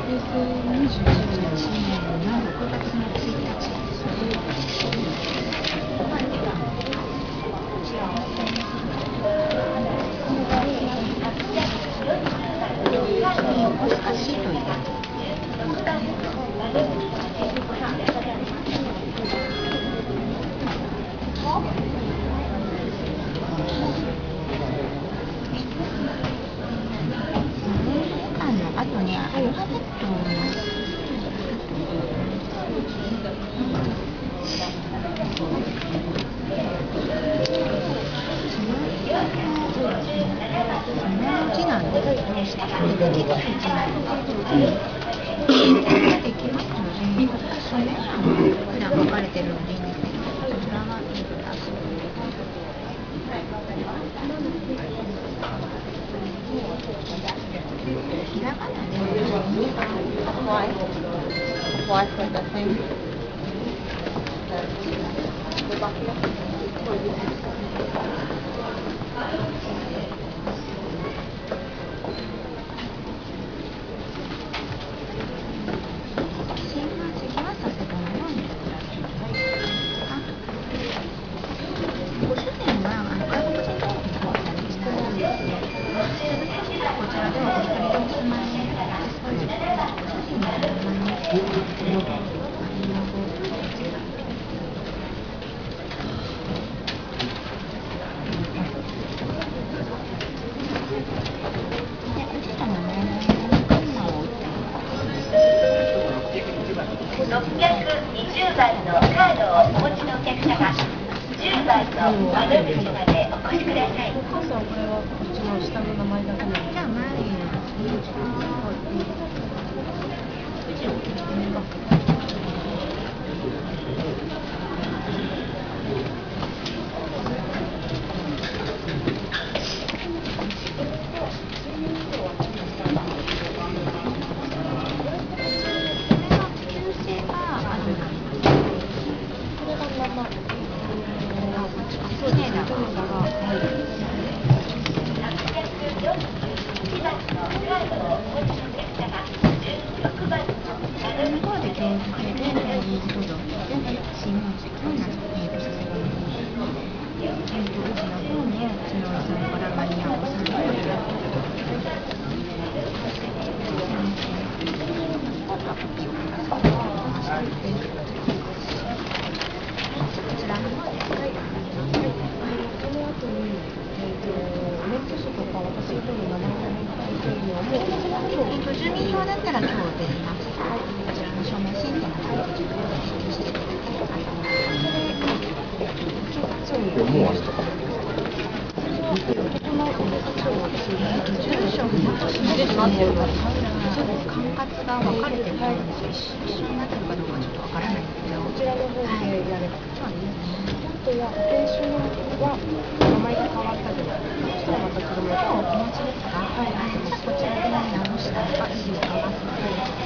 の6月の1日ですね。難しいという。あとね、アルファベットの字なんですけど、下までできる字なんできますので、書面欄は普段書かれてるのでいいんですけど、こちらはひらがなでWhy for the thing? ご主人は外国人登録の方にしてあるんですけど、こちらではお一人でお住まいです。ご主人の名前にこちら。で、おじいちゃんの名前にカンナを打って620番のカードをお持ちのお客様、10番の窓口までお越しください。お母さん、これはこっちの下の名前だけなの？じゃあ前の住民票だったら今日出ます。こちらの証明申請の方で自分で提出してください。住所も管轄が分かれてるんですよ。一緒になってるかどうかちょっと分からないんですけど。こちらの方でやれば。そうですね。あとは保険証は名前が変わったじゃないですか。そしたらまた子供がお持ちですか？はい。こちらで直したらいいですか？